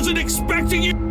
wasn't expecting you!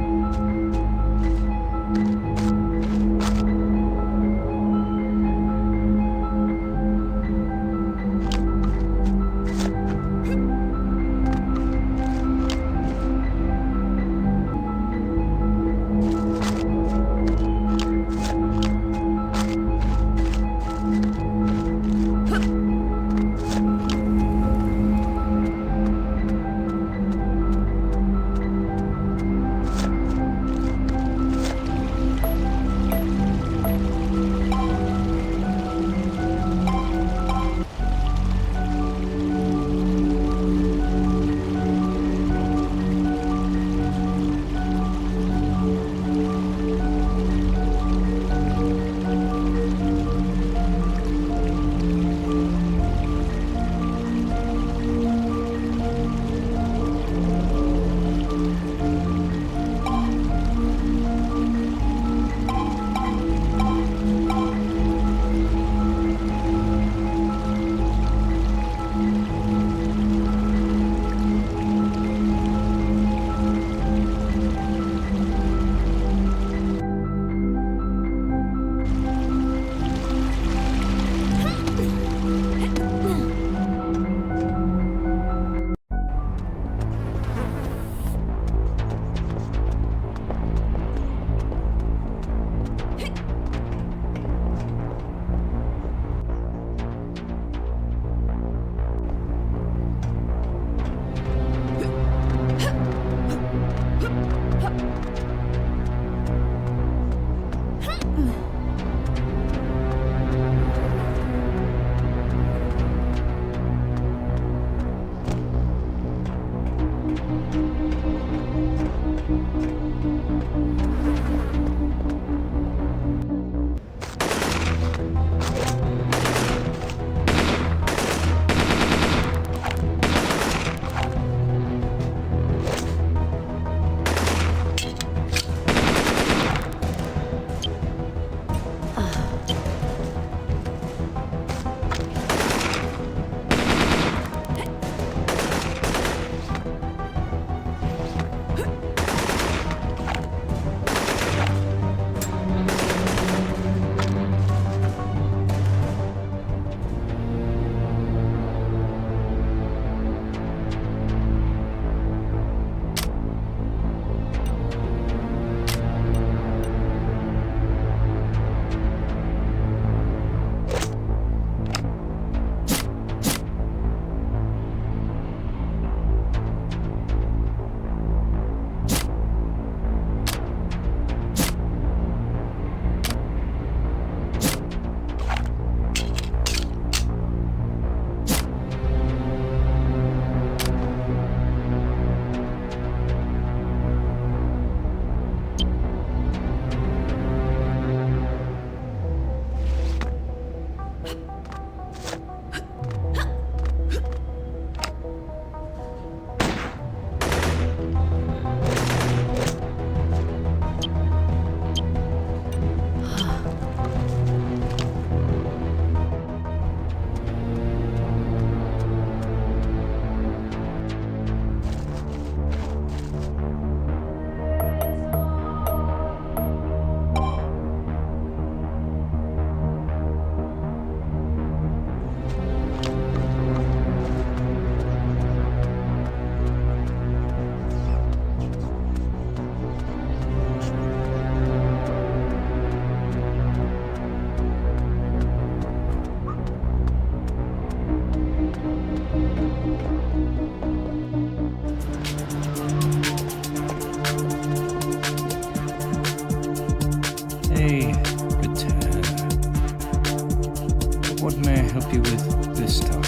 What may I help you with this time?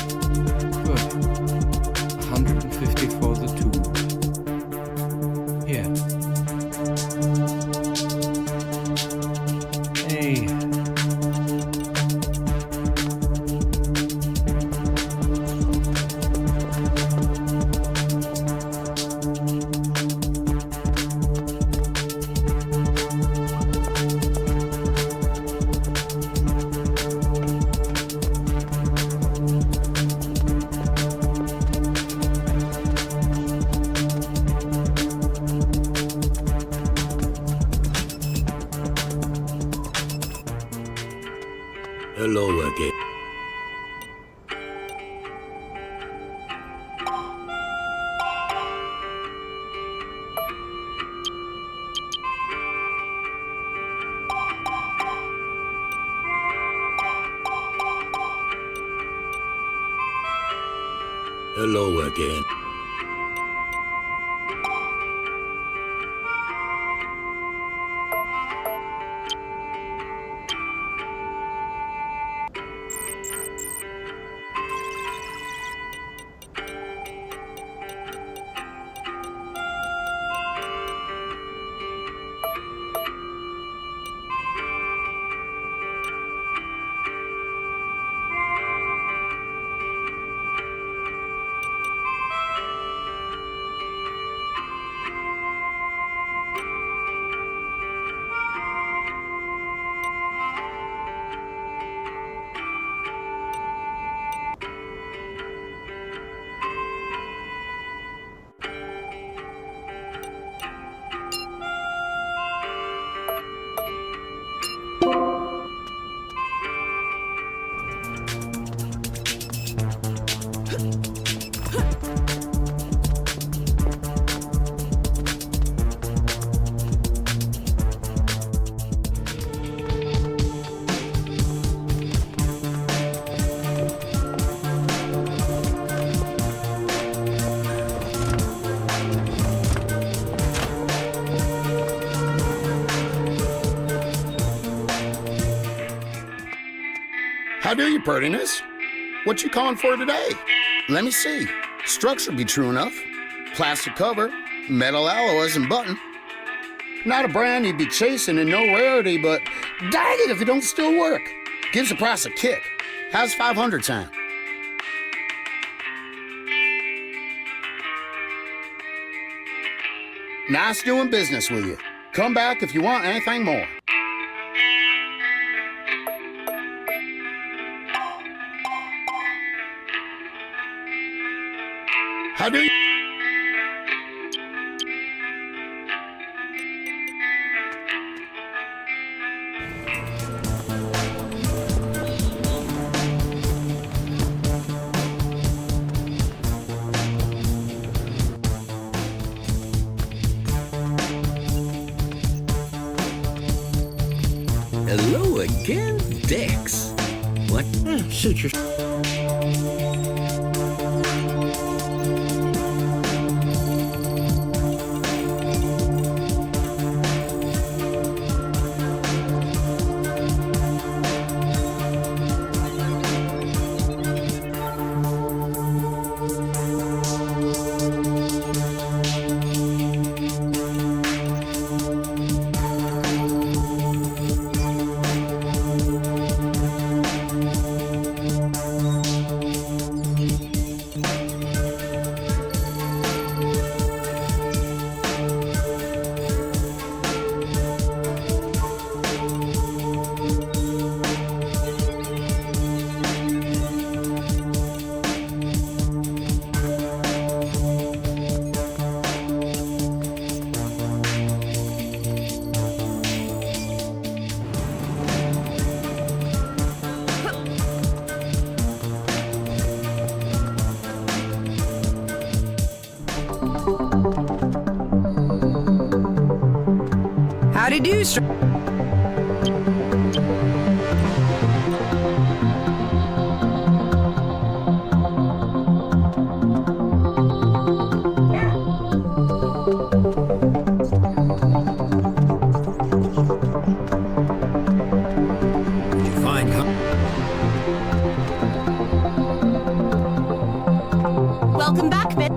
Good. 150 for the tube. Here. Hey. Hello again. Hello again. How do you, Purtiness? What you calling for today? Let me see. Structure be true enough. Plastic cover, metal alloys and button. Not a brand you'd be chasing and no rarity, but dang it if it don't still work. Gives the price a kick. How's 500 sound? Nice doing business with you. Come back if you want anything more. How do you? Hello again, Dex. What? Suit your... Howdy do, Welcome back, Miss.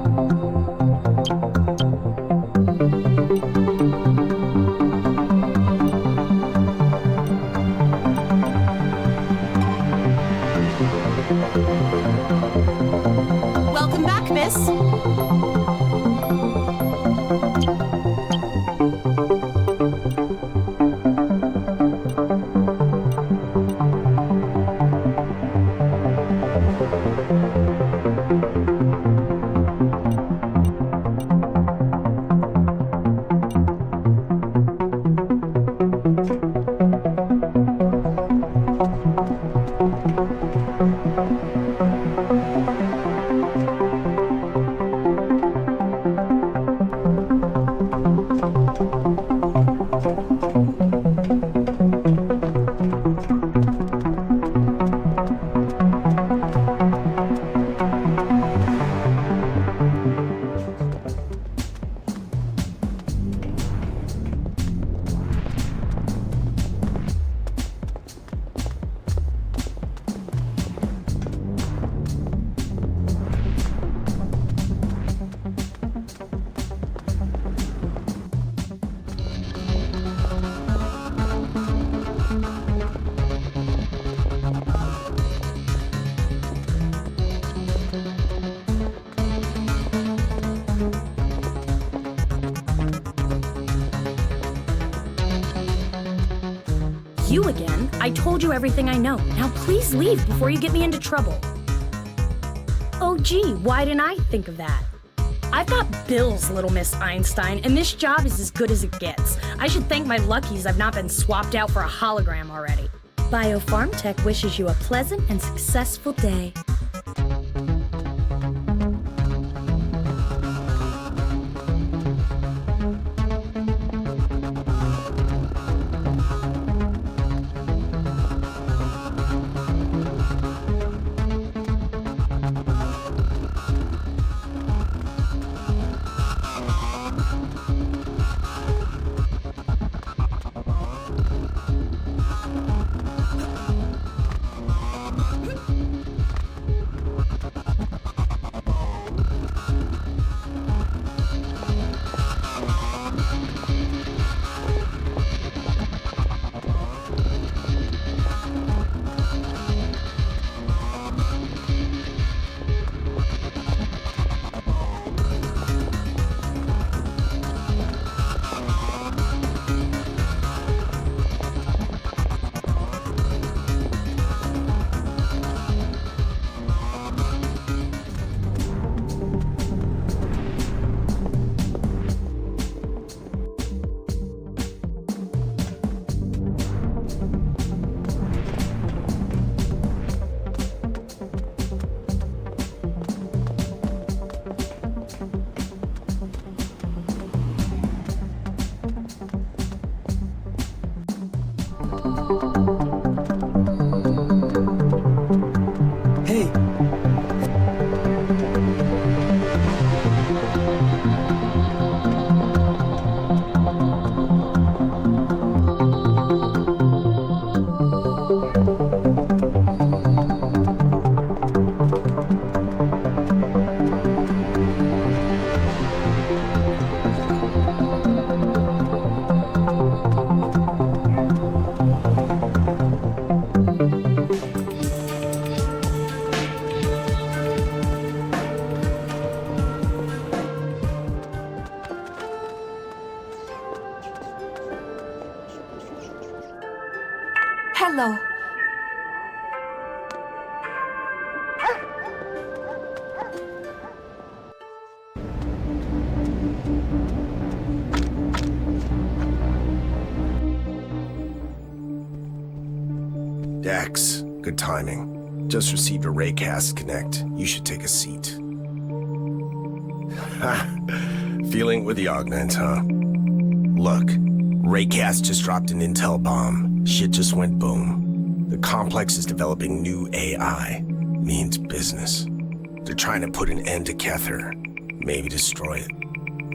you again. I told you everything I know. Now please leave before you get me into trouble. Oh gee, why didn't I think of that? I've got bills, little Miss Einstein, and this job is as good as it gets. I should thank my luckies I've not been swapped out for a hologram already. Biopharm Tech wishes you a pleasant and successful day. Hello. Dex, good timing. Just received a Raycast Connect. You should take a seat. Ha! Feeling with the augment, huh? Look, Raycast just dropped an intel bomb. Shit just went boom. The complex is developing new AI. Means business. They're trying to put an end to Kether. Maybe destroy it.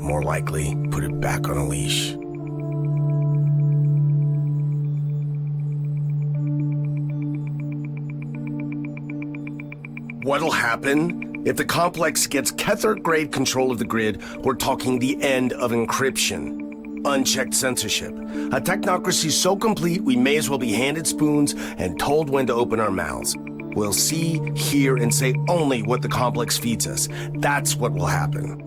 More likely, put it back on a leash. What'll happen? If the complex gets Kether-grade control of the grid, we're talking the end of encryption. Unchecked censorship. A technocracy so complete we may as well be handed spoons and told when to open our mouths. We'll see, hear, and say only what the complex feeds us. That's what will happen.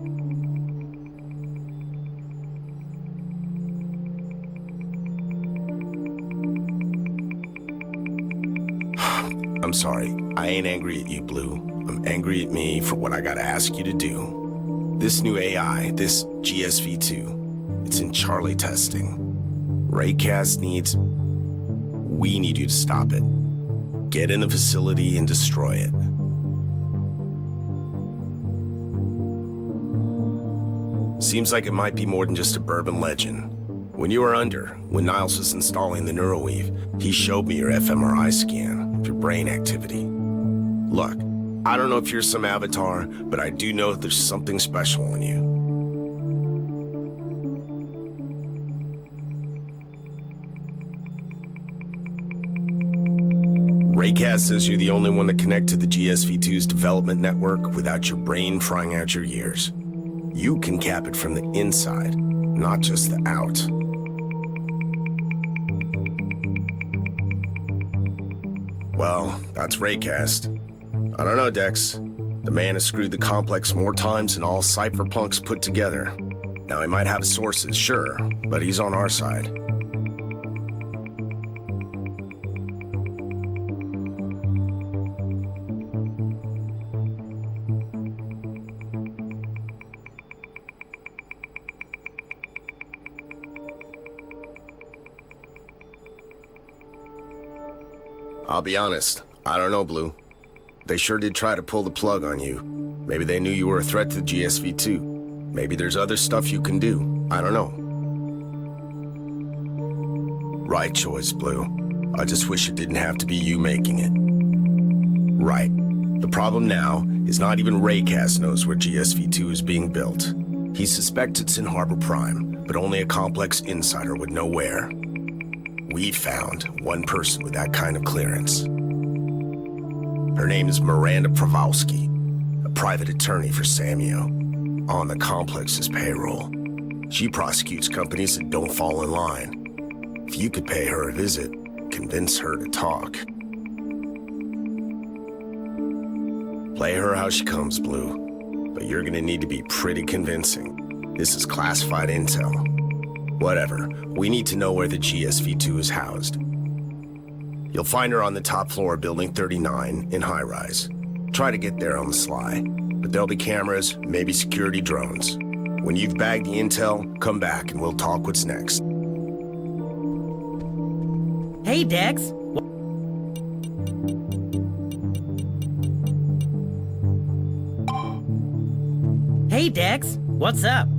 I'm sorry, I ain't angry at you, Blue. I'm angry at me for what I gotta ask you to do. This new AI, this GSV2, it's in Charlie testing. Raycast needs... We need you to stop it. Get in the facility and destroy it. Seems like it might be more than just a bourbon legend. When you were under, when Niles was installing the Neuroweave, he showed me your fMRI scan of your brain activity. Look, I don't know if you're some avatar, but I do know there's something special in you. Raycast says you're the only one to connect to the GSV2's development network without your brain frying out your ears. You can cap it from the inside, not just the out. Well, that's Raycast. I don't know, Dex. The man has screwed the complex more times than all cypherpunks put together. Now, he might have sources, sure, but he's on our side. I'll be honest, I don't know, Blue. They sure did try to pull the plug on you. Maybe they knew you were a threat to the GSV-2. Maybe there's other stuff you can do. I don't know. Right choice, Blue. I just wish it didn't have to be you making it. Right. The problem now is not even Raycast knows where GSV-2 is being built. He suspects it's in Harbor Prime, but only a complex insider would know where. We found one person with that kind of clearance. Her name is Miranda Pravowski, a private attorney for Samio, on the complex's payroll. She prosecutes companies that don't fall in line. If you could pay her a visit, convince her to talk. Play her how she comes, Blue, but you're gonna need to be pretty convincing. This is classified intel. Whatever, we need to know where the GSV-2 is housed. You'll find her on the top floor of Building 39 in high rise. Try to get there on the sly, but there'll be cameras, maybe security drones. When you've bagged the intel, come back and we'll talk what's next. Hey, Dex. Hey, Dex. What's up?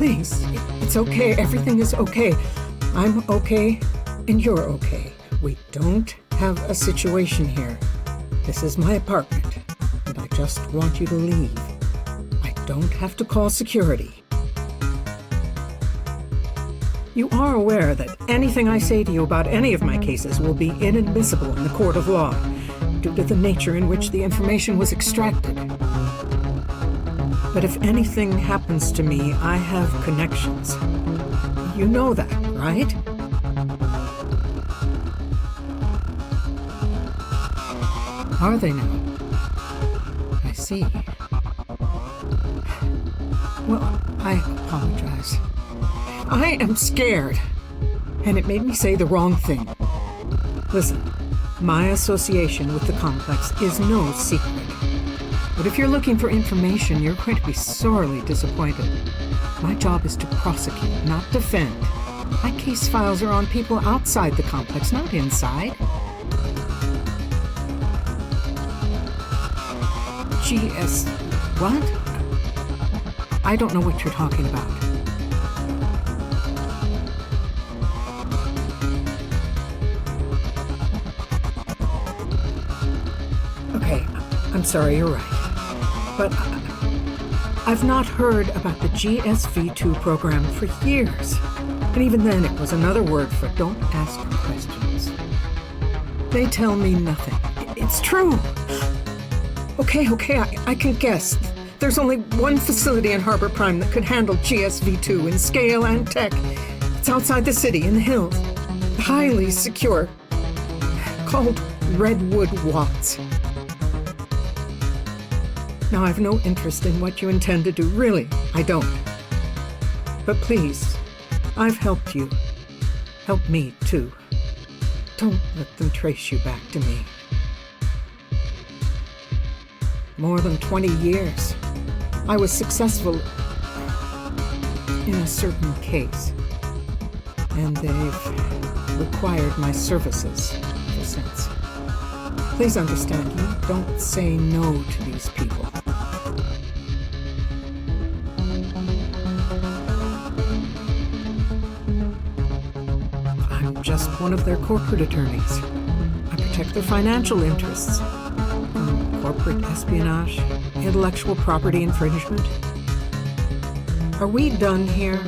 please. It's okay. Everything is okay. I'm okay, and you're okay. We don't have a situation here. This is my apartment, and I just want you to leave. I don't have to call security. You are aware that anything I say to you about any of my cases will be inadmissible in the court of law, due to the nature in which the information was extracted. But if anything happens to me, I have connections. You know that, right? Are they now? I see. Well, I apologize. I am scared, and it made me say the wrong thing. Listen, my association with the complex is no secret. But if you're looking for information, you're going to be sorely disappointed. My job is to prosecute, not defend. My case files are on people outside the complex, not inside. GS... what? I don't know what you're talking about. Okay, I'm sorry, you're right. But I've not heard about the GSV2 program for years. And even then, it was another word for don't ask questions. They tell me nothing. It's true. Okay, I can guess. There's only one facility in Harbor Prime that could handle GSV2 in scale and tech. It's outside the city, in the hills. Highly secure. Called Redwood Watts. Now, I've no interest in what you intend to do. Really, I don't. But please, I've helped you. Help me, too. Don't let them trace you back to me. More than 20 years. I was successful in a certain case. And they've required my services ever since. Please understand, you don't say no to these people. I'm just one of their corporate attorneys. I protect their financial interests. From corporate espionage, intellectual property infringement. Are we done here?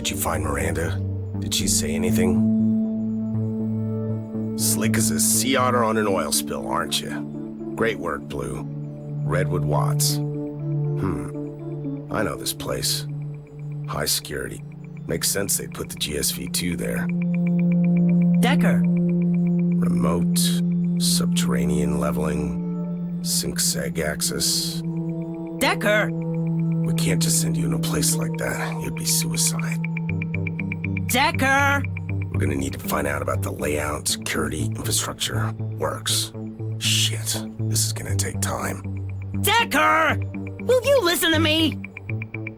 Did you find Miranda? Did she say anything? Slick as a sea otter on an oil spill, aren't you? Great work, Blue. Redwood Watts. I know this place. High security. Makes sense they'd put the GSV-2 there. Decker! Remote, subterranean leveling, sync-seg access. Decker! We can't just send you in a place like that. It'd be suicide. Decker! We're gonna need to find out about the layout, security, infrastructure, works. Shit, this is gonna take time. Decker! Will you listen to me?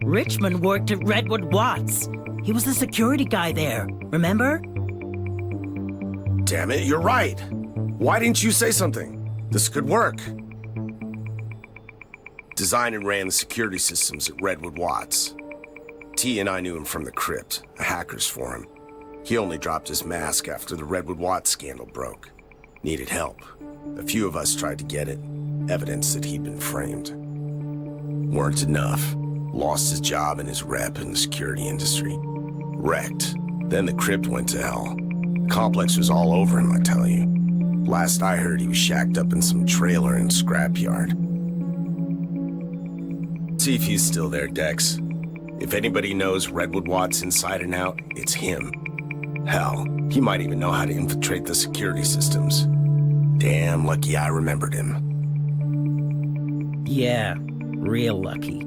Richmond worked at Redwood Watts. He was the security guy there, remember? Damn it, you're right. Why didn't you say something? This could work. Designed and ran the security systems at Redwood Watts. T and I knew him from the crypt, a hackers forum. He only dropped his mask after the Redwood Watts scandal broke. Needed help. A few of us tried to get it. Evidence that he'd been framed. Weren't enough. Lost his job and his rep in the security industry. Wrecked. Then the crypt went to hell. The complex was all over him, I tell you. Last I heard, he was shacked up in some trailer and scrapyard. See if he's still there, Dex. If anybody knows Redwood Watts inside and out, it's him. Hell, he might even know how to infiltrate the security systems. Damn lucky I remembered him. Yeah, real lucky.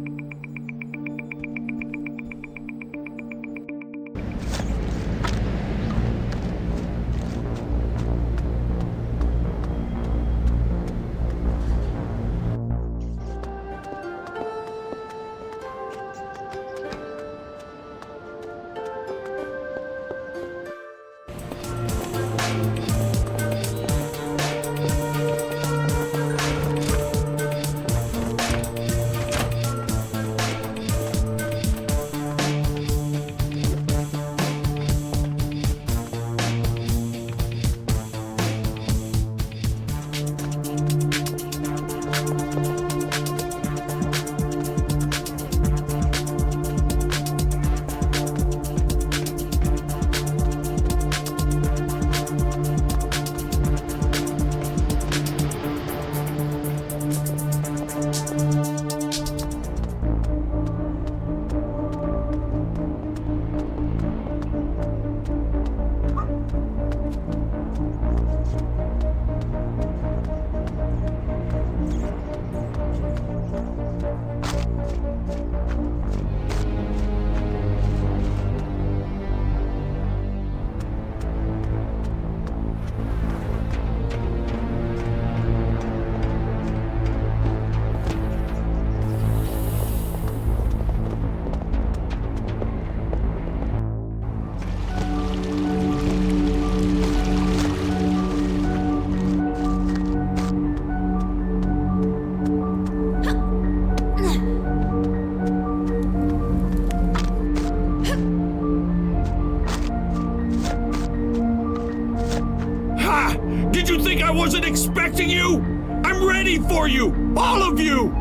I wasn't expecting you! I'm ready for you! All of you!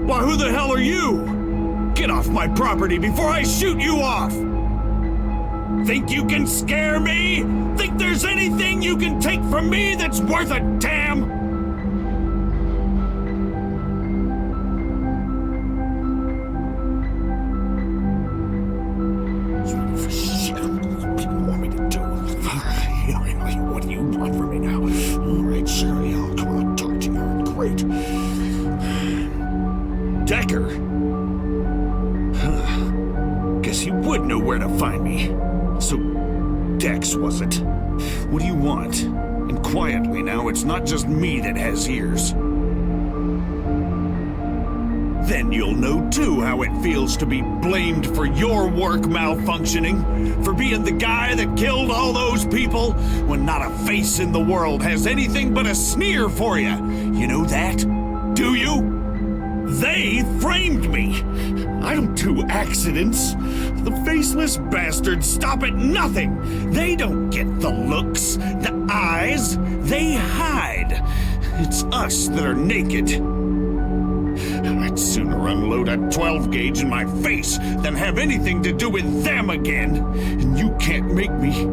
Why, who the hell are you? Get off my property before I shoot you off! Think you can scare me? Think there's anything you can take from me that's worth a damn? What do you want from me now? All right, Sherry, I'll come and talk to you. Great. Decker? Huh. Guess he would know where to find me. So, Dex, was it? What do you want? And quietly now, it's not just me that has ears. Then you'll know, too, how it feels to be blamed for your work malfunctioning, for being the guy that killed all those people, when not a face in the world has anything but a sneer for you. You know that? Do you? They framed me. I don't do accidents. The faceless bastards stop at nothing. They don't get the looks, the eyes. They hide. It's us that are naked. sooner unload a 12 gauge in my face than have anything to do with them again. And you can't make me.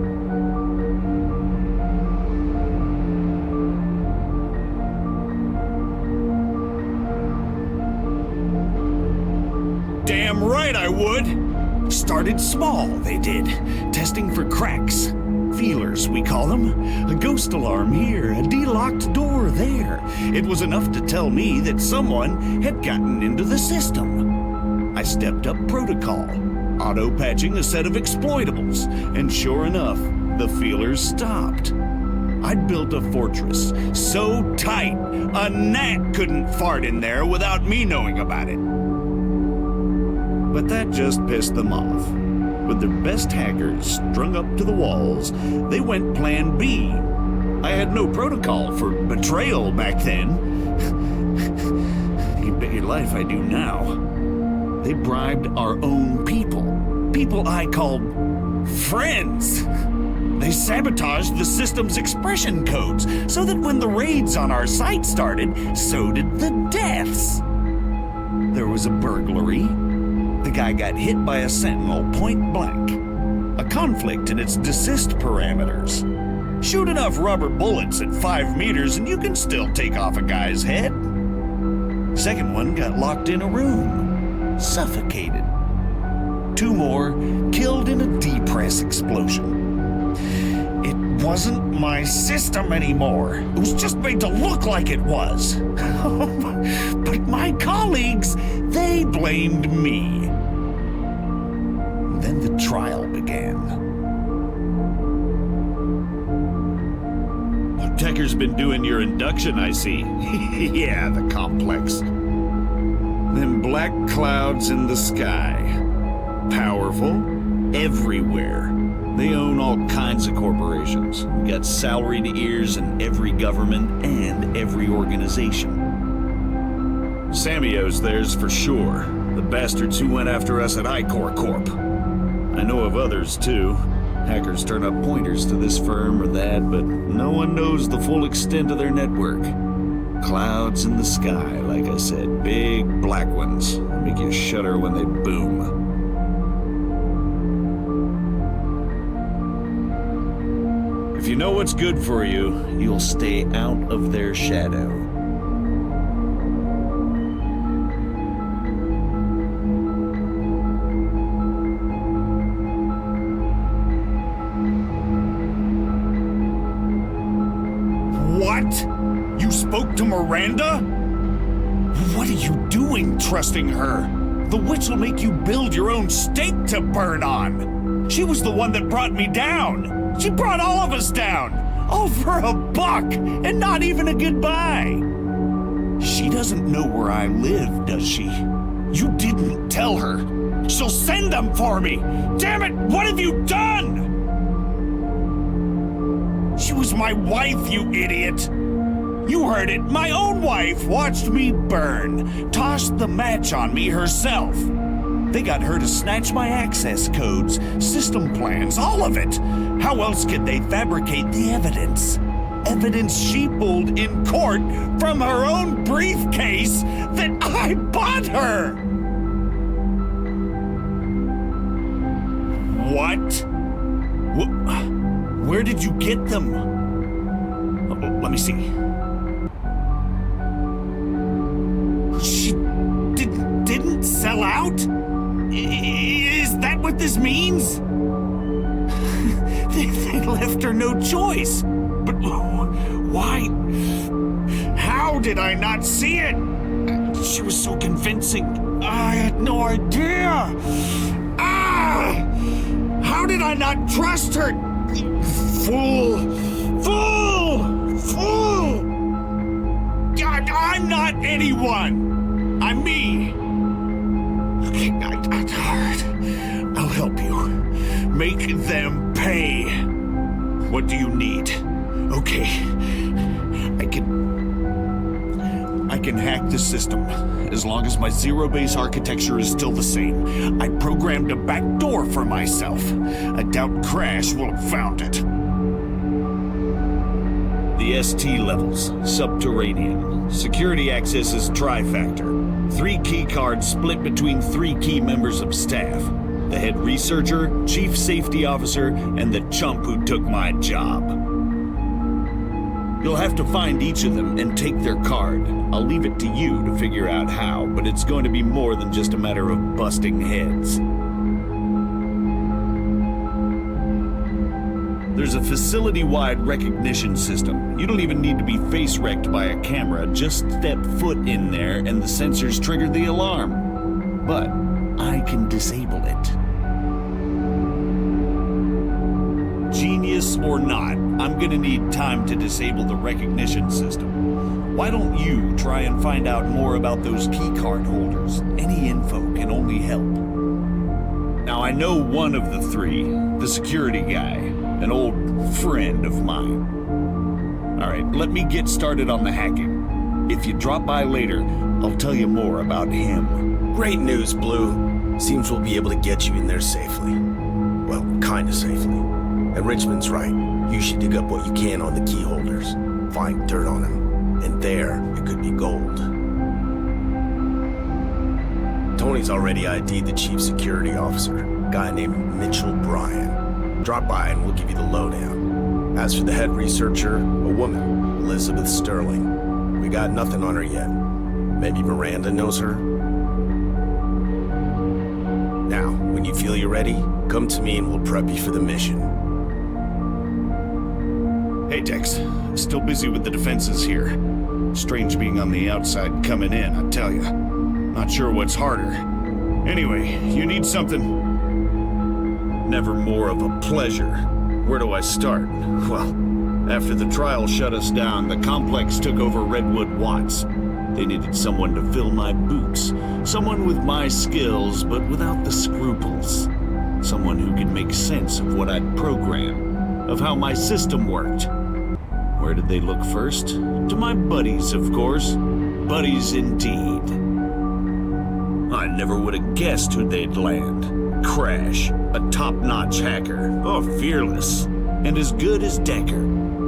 Damn right I would. Started small, they did. Testing for cracks. Feelers, we call them. A ghost alarm here, a de-locked door there. It was enough to tell me that someone had gotten into the system. I stepped up protocol, auto-patching a set of exploitables, and sure enough, the feelers stopped. I'd built a fortress so tight, a gnat couldn't fart in there without me knowing about it. But that just pissed them off. With their best hackers strung up to the walls, they went Plan B. I had no protocol for betrayal back then. You bet your life I do now. They bribed our own people. People I called friends. They sabotaged the system's expression codes so that when the raids on our site started, so did the deaths. There was a burglary. The guy got hit by a sentinel point blank. A conflict in its desist parameters. Shoot enough rubber bullets at 5 meters and you can still take off a guy's head. Second one got locked in a room. Suffocated. 2 more killed in a depress explosion. It wasn't my system anymore. It was just made to look like it was. But my colleagues, they blamed me. Then the trial began. Techer's been doing your induction, I see. Yeah, the complex. Them black clouds in the sky. Powerful, everywhere. They own all kinds of corporations. Got salaried ears in every government and every organization. Sammyo's theirs for sure. The bastards who went after us at I-Corps Corp. I know of others, too. Hackers turn up pointers to this firm or that, but no one knows the full extent of their network. Clouds in the sky, like I said. Big black ones. Make you shudder when they boom. If you know what's good for you, you'll stay out of their shadow. What? You spoke to Miranda? What are you doing, trusting her? The witch will make you build your own stake to burn on. She was the one that brought me down. She brought all of us down. All for $1 and not even a goodbye. She doesn't know where I live, does she? You didn't tell her. She'll send them for me. Damn it, what have you done? She was my wife, you idiot! You heard it. My own wife watched me burn, tossed the match on me herself. They got her to snatch my access codes, system plans, all of it. How else could they fabricate the evidence? Evidence she pulled in court from her own briefcase that I bought her! What? Where did you get them? Let me see. She didn't sell out? Is that what this means? They left her no choice. But why? How did I not see it? She was so convincing. I had no idea. How did I not trust her? Fool! I'm not anyone. I'm me. Okay, I heard. I'll help you. Make them pay. What do you need? Okay. I can hack the system, as long as my zero-base architecture is still the same. I programmed a back door for myself. I doubt Crash will have found it. The ST levels, subterranean. Security access is trifactor. 3 key cards split between 3 key members of staff. The head researcher, chief safety officer, and the chump who took my job. You'll have to find each of them and take their card. I'll leave it to you to figure out how, but it's going to be more than just a matter of busting heads. There's a facility-wide recognition system. You don't even need to be face-wrecked by a camera. Just step foot in there and the sensors trigger the alarm. But I can disable it. Genius or not, I'm gonna need time to disable the recognition system. Why don't you try and find out more about those keycard holders? Any info can only help. Now, I know one of the 3, the security guy, an old friend of mine. All right, let me get started on the hacking. If you drop by later, I'll tell you more about him. Great news, Blue. Seems we'll be able to get you in there safely. Well, kinda safely. And Richmond's right. You should dig up what you can on the key holders. Find dirt on them. And there, it could be gold. Tony's already ID'd the chief security officer, a guy named Mitchell Bryan. Drop by and we'll give you the lowdown. As for the head researcher, a woman, Elizabeth Sterling. We got nothing on her yet. Maybe Miranda knows her? Now, when you feel you're ready, come to me and we'll prep you for the mission. Hey, Tex. Still busy with the defenses here. Strange being on the outside coming in, I tell ya. Not sure what's harder. Anyway, you need something? Never more of a pleasure. Where do I start? Well, after the trial shut us down, the complex took over Redwood Watts. They needed someone to fill my boots. Someone with my skills, but without the scruples. Someone who could make sense of what I'd program, of how my system worked. Where did they look first? To my buddies, of course. Buddies indeed. I never would have guessed who they'd land. Crash, a top-notch hacker. Oh, fearless. And as good as Decker.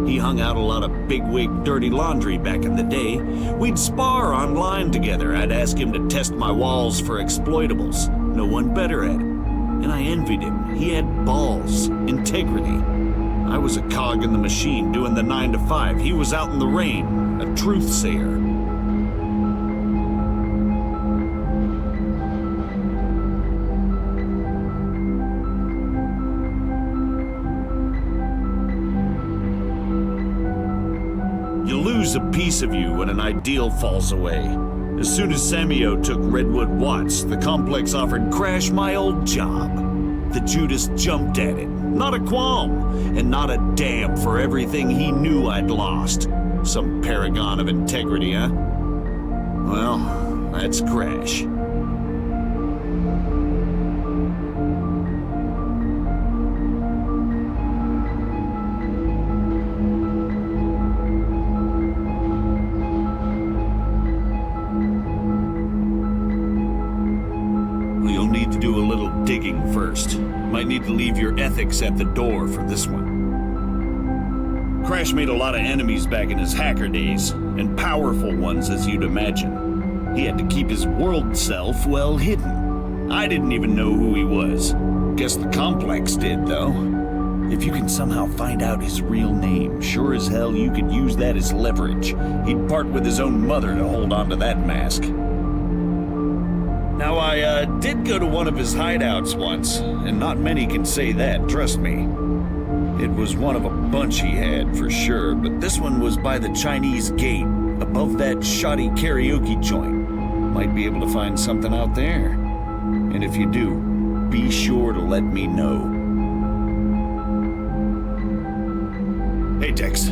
He hung out a lot of bigwig dirty laundry back in the day. We'd spar online together. I'd ask him to test my walls for exploitables. No one better at it. And I envied him. He had balls, integrity. I was a cog in the machine doing the 9 to 5. He was out in the rain, a truth sayer. A piece of you when an ideal falls away. As soon as Samio took Redwood Watts, the complex offered Crash my old job. The Judas jumped at it, not a qualm, and not a damn for everything he knew I'd lost. Some paragon of integrity, huh? Well, that's Crash. First. Might need to leave your ethics at the door for this one. Crash made a lot of enemies back in his hacker days, and powerful ones as you'd imagine. He had to keep his world self well hidden. I didn't even know who he was. Guess the complex did, though. If you can somehow find out his real name, sure as hell you could use that as leverage. He'd part with his own mother to hold on to that mask. Now, I did go to one of his hideouts once, and not many can say that, trust me. It was one of a bunch he had, for sure, but this one was by the Chinese gate, above that shoddy karaoke joint. Might be able to find something out there. And if you do, be sure to let me know. Hey, Tex.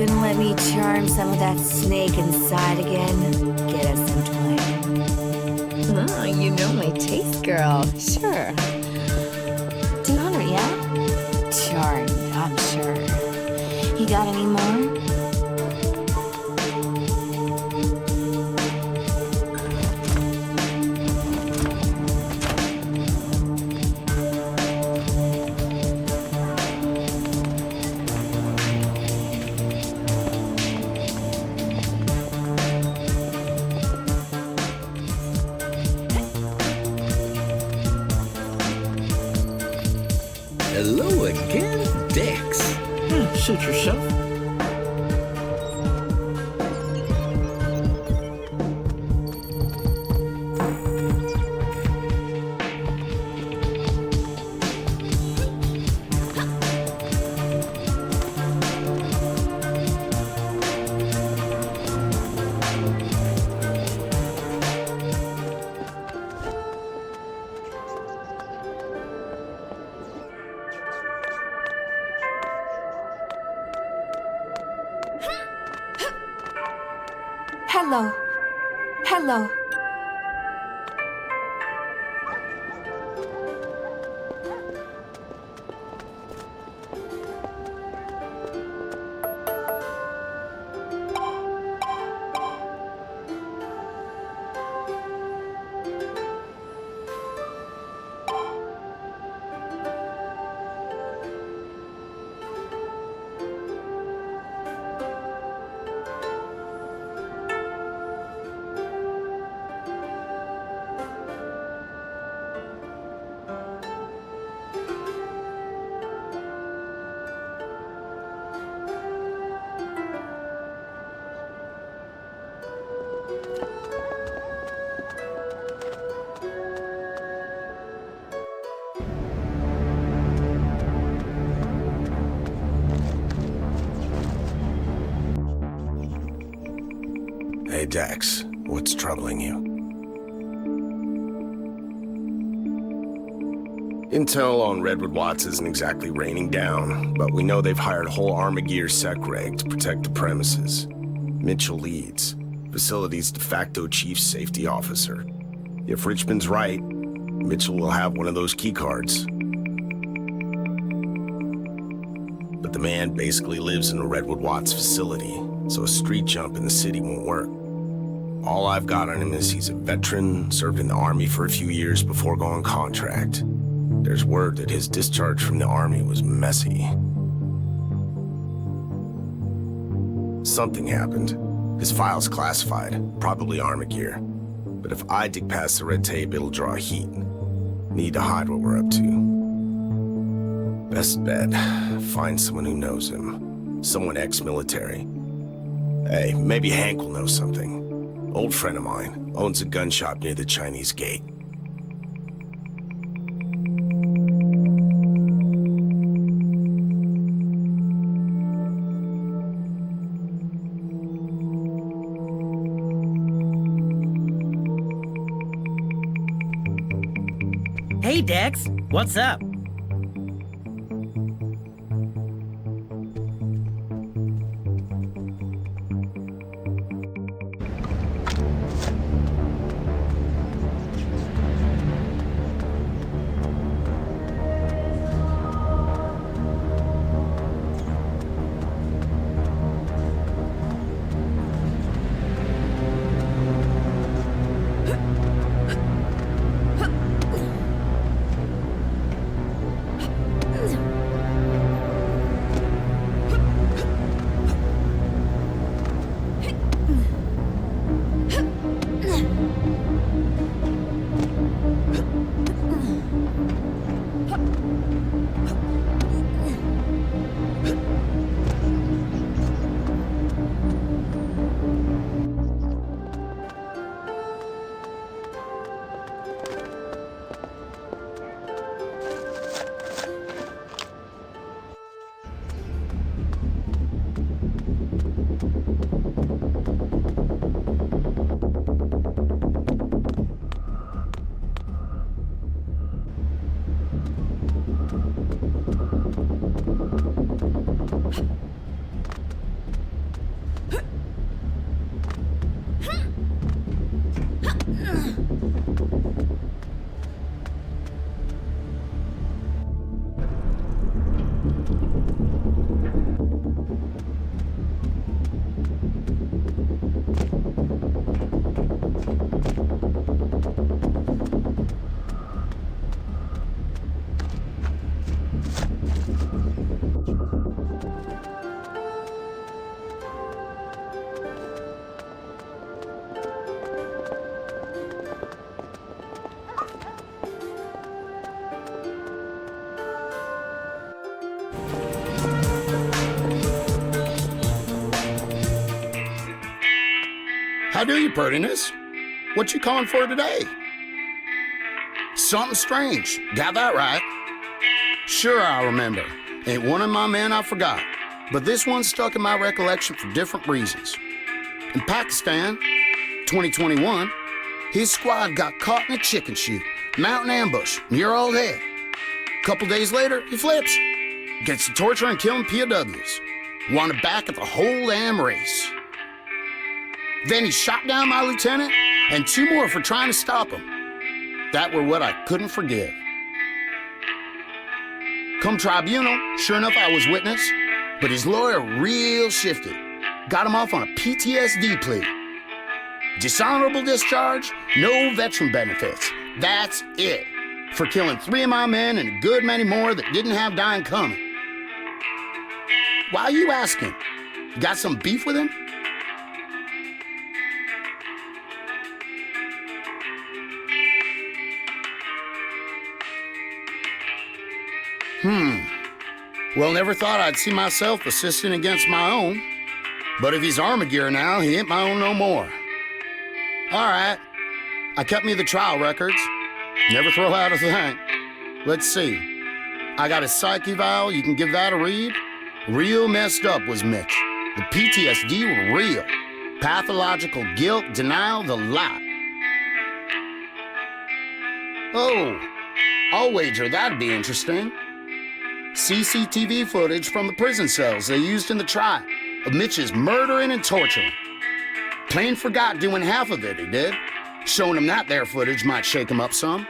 Gonna let me charm some of that snake inside again? Get us some twine. Oh, you know my taste, girl. Sure. $200, yeah? Charmed, I'm sure. You got any more? Hello again, Dex. Suit yourself. Hello. Hello. Hey, Dex, what's troubling you? Intel on Redwood Watts isn't exactly raining down, but we know they've hired a whole Armagear sec reg to protect the premises. Mitchell leads, facility's de facto chief safety officer. If Richmond's right, Mitchell will have one of those keycards. But the man basically lives in a Redwood Watts facility, so a street jump in the city won't work. All I've got on him is he's a veteran, served in the Army for a few years before going contract. There's word that his discharge from the Army was messy. Something happened. His file's classified, probably Armagear. But if I dig past the red tape, it'll draw heat. Need to hide what we're up to. Best bet, find someone who knows him. Someone ex-military. Hey, maybe Hank will know something. Old friend of mine, owns a gun shop near the Chinese gate. Hey, Dex, what's up? How do you, prettiness? What you calling for today? Something strange. Got that right. Sure, I remember. Ain't one of my men I forgot. But this one stuck in my recollection for different reasons. In Pakistan, 2021, his squad got caught in a chicken shoot, mountain ambush, near Old Head. Couple days later, he flips. Gets to torture and killing POWs. Wanted back at the whole damn race. Then he shot down my lieutenant and 2 more for trying to stop him. That were what I couldn't forgive. Come tribunal, sure enough I was witness, but his lawyer real shifty. Got him off on a PTSD plea. Dishonorable discharge, no veteran benefits. That's it. For killing 3 of my men and a good many more that didn't have dying coming. Why are you asking? You got some beef with him? Well, never thought I'd see myself assisting against my own. But if he's Armageddon now, he ain't my own no more. All right. I kept me the trial records. Never throw out a thing. Let's see. I got his psych eval. You can give that a read. Real messed up was Mitch. The PTSD were real. Pathological guilt, denial, the lot. Oh, I'll wager that'd be interesting. CCTV footage from the prison cells they used in the trial of Mitch's murdering and torturing. Plain forgot doing half of it, he did. Showing him that there footage might shake him up some.